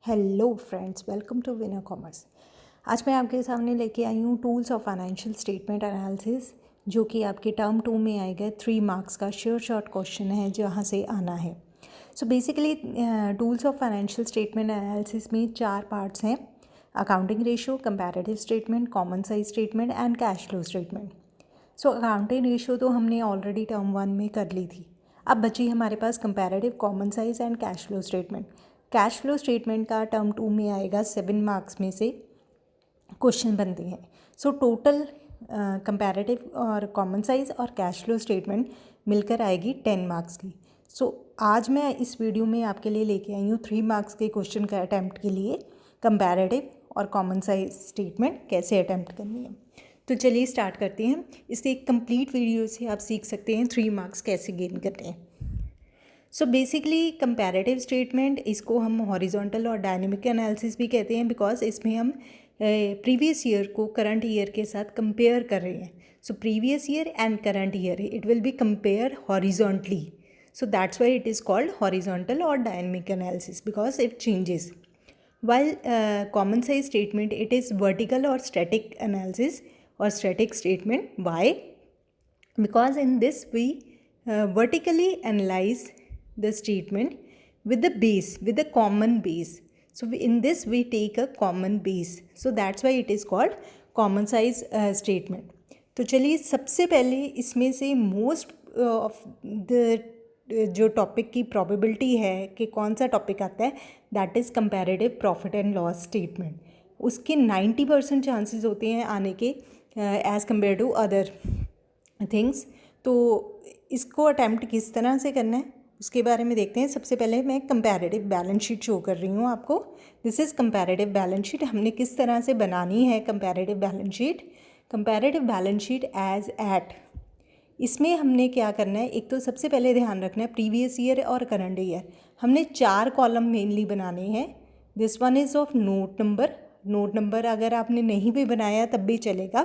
Hello friends, welcome to winner commerce. आज मैं आपके सामने लेके आई हूँ tools of financial statement analysis, जो कि आपके टर्म 2 में आएगा। 3 मार्क्स का श्योर शॉर्ट क्वेश्चन है जहाँ से आना है। So basically tools of financial statement analysis में 4 पार्ट्स हैं: accounting ratio, comparative statement, common size statement and cash flow statement. So accounting ratio तो हमने ऑलरेडी टर्म 1 में कर ली थी। अब बची हमारे पास comparative, common size and cash flow statement. Cash flow statement का टर्म 2 में आएगा। 7 मार्क्स में से क्वेश्चन बनते हैं। सो टोटल कंपैरेटिव और कॉमन साइज और कैश फ्लो स्टेटमेंट मिलकर आएगी 10 मार्क्स की। सो आज मैं इस वीडियो में आपके लिए लेके आई हूँ 3 मार्क्स के क्वेश्चन का अटैम्प्ट के लिए कंपैरेटिव और कॉमन साइज स्टेटमेंट कैसे अटैम्प्ट करनी है। तो चलिए स्टार्ट करते हैं। इससे एक कंप्लीट वीडियो से आप सीख सकते हैं 3 मार्क्स कैसे गेन करते हैं। सो बेसिकली कंपैरेटिव स्टेटमेंट, इसको हम हॉरिजॉन्टल और डायनेमिक एनालिसिस भी कहते हैं, बिकॉज इसमें हम प्रीवियस ईयर को करंट ईयर के साथ कंपेयर कर रहे हैं। So previous year and current year it will be compare horizontally. So that's why it is called horizontal or dynamic analysis, because it changes. While common size statement, it is vertical or static analysis or static statement. Why? Because in this we vertically analyze the statement with the base, with the common base. So in this we take a common base. So that's why it is called common size statement. तो चलिए सबसे पहले इसमें से most of the जो topic की probability है कि कौन सा टॉपिक आता है, that is comparative profit and loss statement. उसके 90% चांसेस होते हैं आने के as compare to other things. तो इसको अटैम्प्ट किस तरह से करना है उसके बारे में देखते हैं। सबसे पहले मैं कंपैरेटिव बैलेंस शीट शो कर रही हूँ आपको। This is comparative balance sheet. हमने किस तरह से बनानी है comparative balance sheet. Comparative balance sheet as at, इसमें हमने क्या करना है, एक तो सबसे पहले ध्यान रखना है प्रीवियस ईयर और करंट ईयर। हमने 4 कॉलम मेनली बनाने हैं। This one is of note number. Note number अगर आपने नहीं भी बनाया तब भी चलेगा,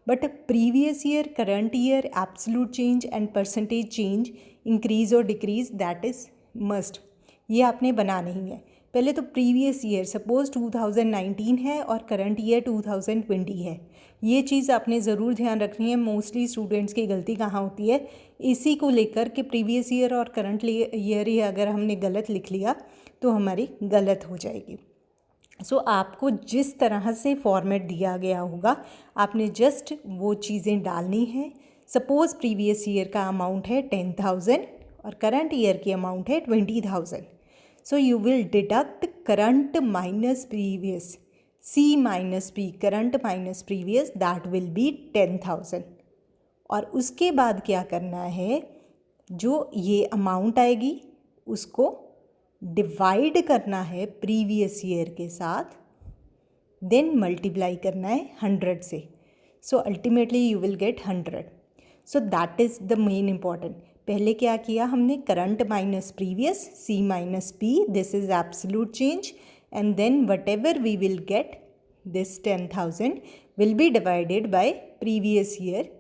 but previous year, current year, absolute change and percentage change, increase और डिक्रीज, दैट इज़ मस्ट। ये आपने बनाना ही है। पहले तो प्रीवियस ईयर, सपोज 2019 है और करंट ईयर 2020 है, ये चीज़ आपने ज़रूर ध्यान रखनी है। मोस्टली स्टूडेंट्स की गलती कहाँ होती है, इसी को लेकर के प्रीवियस ईयर और करंट ईयर ही अगर हमने गलत लिख लिया तो हमारी गलत हो जाएगी। सो आपको जिस तरह से फॉर्मेट दिया गया होगा आपने जस्ट वो चीज़ें डालनी है। सपोज़ प्रीवियस ईयर का अमाउंट है 10,000 और करंट ईयर की अमाउंट है 20,000। So you will deduct current minus previous, C minus P, current minus previous, that will be 10,000। और उसके बाद क्या करना है, जो ये अमाउंट आएगी उसको डिवाइड करना है प्रीवियस ईयर के साथ, देन मल्टीप्लाई करना है 100 से। So ultimately you will get 100। So that is the main important. पहले क्या किया हमने, current minus previous, C minus P, this is absolute change, and then whatever we will get, this 10,000 will be divided by previous year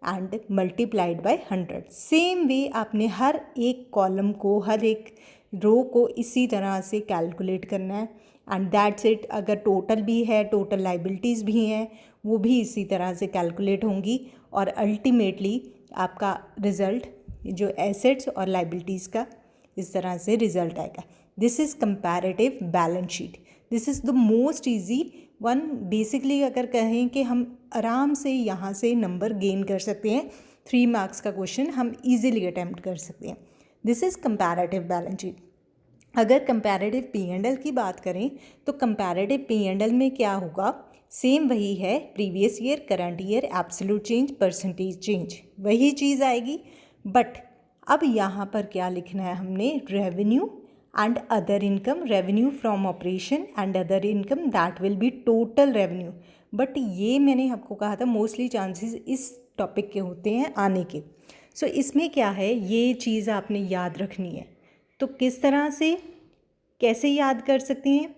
and multiplied by 100। Same way आपने हर एक column को, हर एक रो को इसी तरह से कैलकुलेट करना है, एंड दैट्स इट। अगर टोटल भी है, टोटल लाइबिलिटीज़ भी हैं, वो भी इसी तरह से कैलकुलेट होंगी, और अल्टीमेटली आपका रिज़ल्ट जो एसेट्स और लाइबिलिटीज़ का इस तरह से रिज़ल्ट आएगा। This is comparative balance sheet. This is the most easy one. Basically अगर कहें कि हम आराम से यहाँ से नंबर गेन कर सकते हैं, 3 मार्क्स का क्वेश्चन हम इजीली अटैम्प्ट कर सकते हैं। This is comparative balance sheet. अगर कंपैरेटिव पी एंड एल की बात करें तो कंपैरेटिव पी एंड एल में क्या होगा, सेम वही है, previous year, current year, absolute change, percentage change, वही चीज़ आएगी। बट अब यहाँ पर क्या लिखना है हमने, revenue and other income, revenue from operation and other income, that will B total revenue. But ये मैंने आपको कहा था मोस्टली चांसेस इस टॉपिक के होते हैं आने के। सो इसमें क्या है, ये चीज़ आपने याद रखनी है। तो किस तरह से, कैसे याद कर सकते हैं,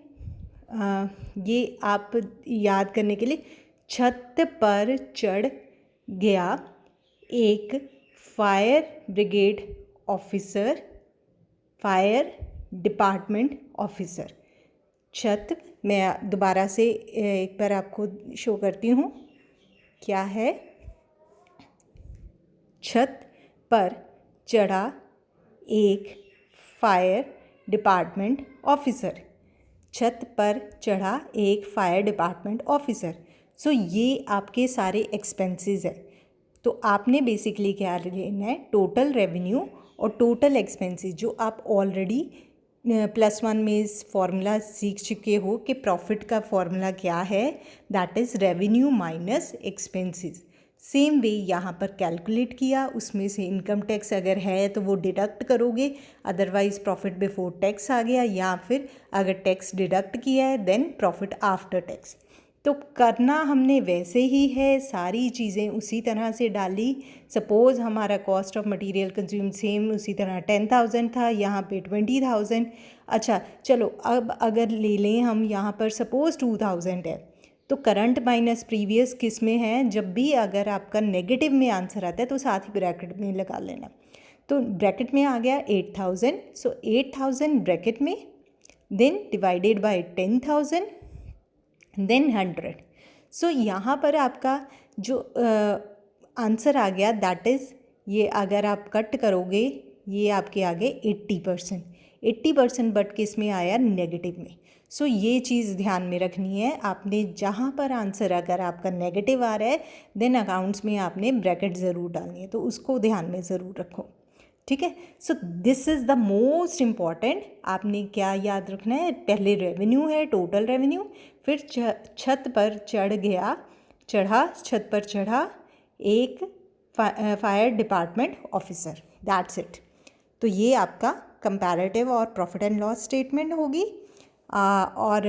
ये आप याद करने के लिए, छत पर चढ़ गया एक fire brigade officer, fire department officer. छत, मैं दोबारा से एक बार आपको शो करती हूँ क्या है। छत पर चढ़ा एक फायर डिपार्टमेंट ऑफिसर। छत पर चढ़ा एक फायर डिपार्टमेंट ऑफिसर। सो ये आपके सारे एक्सपेंसेस है। तो आपने बेसिकली क्या लेना है, टोटल रेवेन्यू और टोटल एक्सपेंसेस, जो आप ऑलरेडी +1 में इस फॉर्मूला सीख चुके हो कि प्रॉफिट का फॉर्मूला क्या है, that is revenue minus expenses. Same way यहाँ पर कैलकुलेट किया, उसमें से इनकम टैक्स अगर है तो वो डिडक्ट करोगे, अदरवाइज़ प्रॉफिट बिफोर टैक्स आ गया, या फिर अगर टैक्स डिडक्ट किया है देन प्रॉफिट आफ्टर टैक्स। तो करना हमने वैसे ही है, सारी चीज़ें उसी तरह से डाली। सपोज़ हमारा cost of material consume same उसी तरह 10,000 था, यहाँ पे 20,000। अच्छा चलो, अब अगर ले लें हम यहाँ पर सपोज़ 2,000 है, तो करंट माइनस प्रीवियस किस में है, जब भी अगर आपका नेगेटिव में आंसर आता है तो साथ ही ब्रैकेट में लगा लेना। तो ब्रैकेट में आ गया 8,000, सो 8,000 ब्रैकेट में, देन डिवाइडेड बाय 10,000, देन 100। सो यहाँ पर आपका जो आंसर आ गया दैट इज़, ये अगर आप कट करोगे ये आपके आगे 80%, 80% बट किस में आया, नेगेटिव में। सो ये चीज़ ध्यान में रखनी है आपने, जहाँ पर आंसर अगर आपका नेगेटिव आ रहा है देन अकाउंट्स में आपने ब्रैकेट ज़रूर डालनी है, तो उसको ध्यान में ज़रूर रखो, ठीक है। So this is the most important. आपने क्या याद रखना है, पहले रेवेन्यू है, टोटल रेवेन्यू, फिर छत पर छत पर चढ़ा एक fire department officer, that's it. तो ये आपका कंपैरेटिव और प्रॉफिट एंड लॉस स्टेटमेंट होगी। और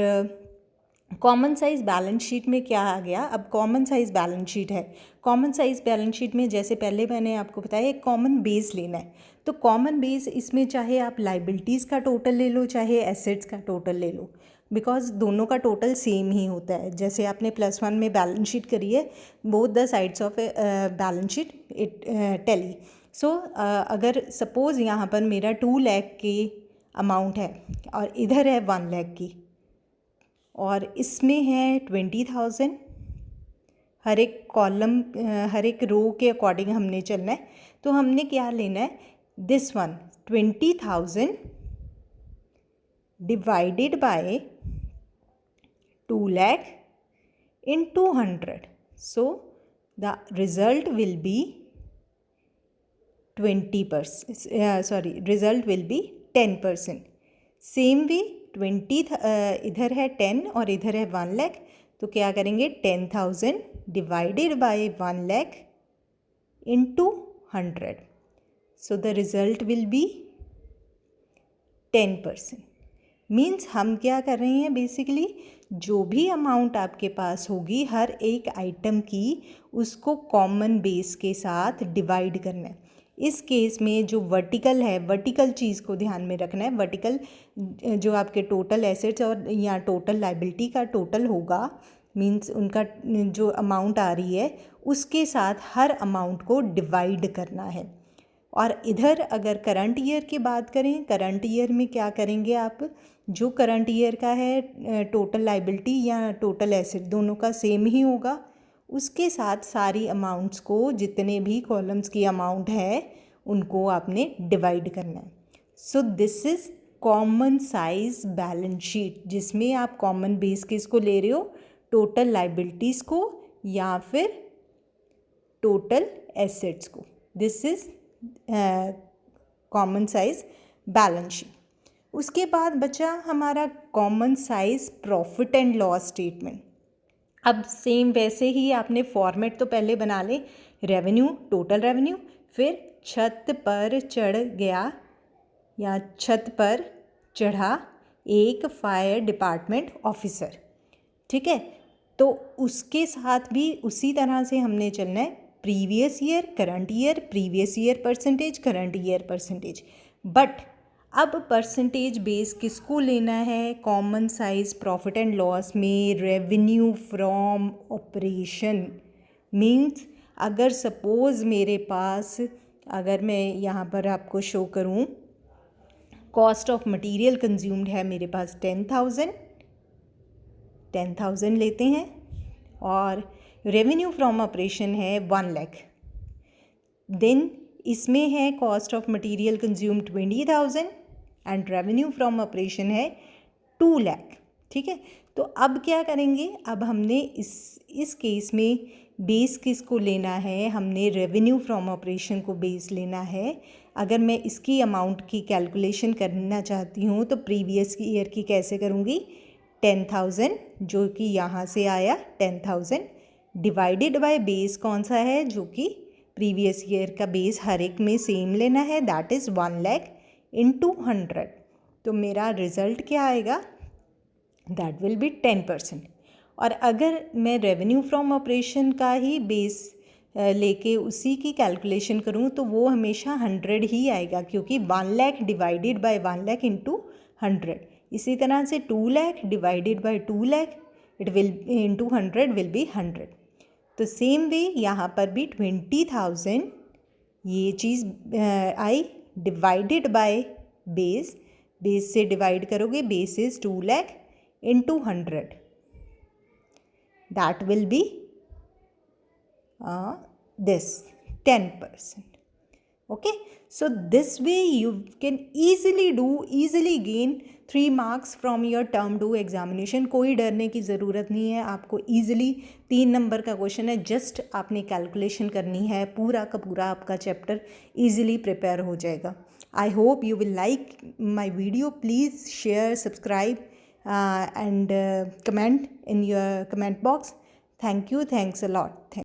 कॉमन साइज़ बैलेंस शीट में क्या आ गया, अब कॉमन साइज़ बैलेंस शीट है। कॉमन साइज़ बैलेंस शीट में जैसे पहले मैंने आपको बताया एक कॉमन बेस लेना है। तो कॉमन बेस इसमें चाहे आप लाइबिलिटीज़ का टोटल ले लो चाहे एसेट्स का टोटल ले लो, बिकॉज दोनों का टोटल सेम ही होता है। जैसे आपने +1 में बैलेंस शीट करी है, both the sides of balance sheet it tally. So अगर सपोज़ यहाँ पर मेरा 2 लाख की अमाउंट है और इधर है 1 लाख की, और इसमें है 20,000, हर एक कॉलम हर एक रो के अकॉर्डिंग हमने चलना है। तो हमने क्या लेना है, this one 20,000 divided by 2 lakh into 100. So the result will be 20%, result will be 10%. Same way 20 इधर है 10 और इधर है 1 लाख, तो क्या करेंगे 10,000 divided by 1 lakh into 100, so the result will be 10%। Means हम क्या कर रहे हैं, बेसिकली जो भी अमाउंट आपके पास होगी हर एक आइटम की, उसको कॉमन बेस के साथ डिवाइड करना है। इस केस में जो वर्टिकल है, वर्टिकल चीज़ को ध्यान में रखना है। वर्टिकल जो आपके टोटल एसेट्स और या टोटल लाइबिलिटी का टोटल होगा, मीन्स उनका जो अमाउंट आ रही है उसके साथ हर अमाउंट को डिवाइड करना है। और इधर अगर करंट ईयर की बात करें, करंट ईयर में क्या करेंगे आप, जो करंट ईयर का है टोटल लाइबिलिटी या टोटल एसेट दोनों का सेम ही होगा, उसके साथ सारी अमाउंट्स को, जितने भी कॉलम्स की अमाउंट है उनको आपने डिवाइड करना है। So this is common size balance sheet, जिसमें आप कॉमन बेस किसको ले रहे हो, टोटल लाइबिलिटीज़ को या फिर टोटल एसेट्स को। This is common size balance sheet. उसके बाद बचा हमारा common size profit and loss statement. अब सेम वैसे ही आपने फॉर्मेट तो पहले बना ले, रेवेन्यू, टोटल रेवेन्यू, फिर छत पर चढ़ गया या छत पर चढ़ा एक फायर डिपार्टमेंट ऑफिसर, ठीक है। तो उसके साथ भी उसी तरह से हमने चलना है, previous year, current year, previous year percentage, current year percentage. But अब परसेंटेज बेस किसको लेना है, common size profit and loss में रेवेन्यू फ्रॉम ऑपरेशन। मीन्स अगर सपोज़ मेरे पास, अगर मैं यहाँ पर आपको शो करूँ, कॉस्ट ऑफ मटेरियल कंज्यूम्ड है मेरे पास 10,000, 10,000 लेते हैं और रेवेन्यू फ्रॉम ऑपरेशन है 1 लाख। देन इसमें है cost of material consume 20,000 and revenue from operation है 2 लाख। ठीक है, तो अब क्या करेंगे, अब हमने इस केस में बेस किसको लेना है, हमने रेवेन्यू फ्रॉम ऑपरेशन को बेस लेना है। अगर मैं इसकी अमाउंट की कैलकुलेशन करना चाहती हूँ तो प्रीवियस ईयर की कैसे करूँगी, 10,000 जो कि यहाँ से आया 10,000 डिवाइडेड बाय बेस कौन सा है, जो कि प्रीवियस ईयर का बेस हर एक में सेम लेना है, दैट इज़ 1 लाख इंटू 100। तो मेरा रिज़ल्ट क्या आएगा, दैट विल बी 10%। और अगर मैं रेवेन्यू फ्रॉम ऑपरेशन का ही बेस लेके उसी की कैलकुलेशन करूँ तो वो हमेशा 100 ही आएगा, क्योंकि 1 lakh divided by 1 lakh into 100। इसी तरह से 2 lakh divided by 2 lakh it will into 100 will be 100। तो सेम वे यहाँ पर भी 20,000 ये चीज़ I divided by base, base से डिवाइड करोगे, base is 2 lakh into 100, that will be this 10%. Okay, so this way you can easily gain 3 marks from your term 2 examination। कोई डरने की ज़रूरत नहीं है, आपको easily 3 नंबर का क्वेश्चन है, जस्ट आपने कैलकुलेशन करनी है, पूरा का पूरा आपका चैप्टर easily प्रिपेयर हो जाएगा। I hope you will like my video. Please share, subscribe and comment in your comment box. Thank you. Thanks a lot.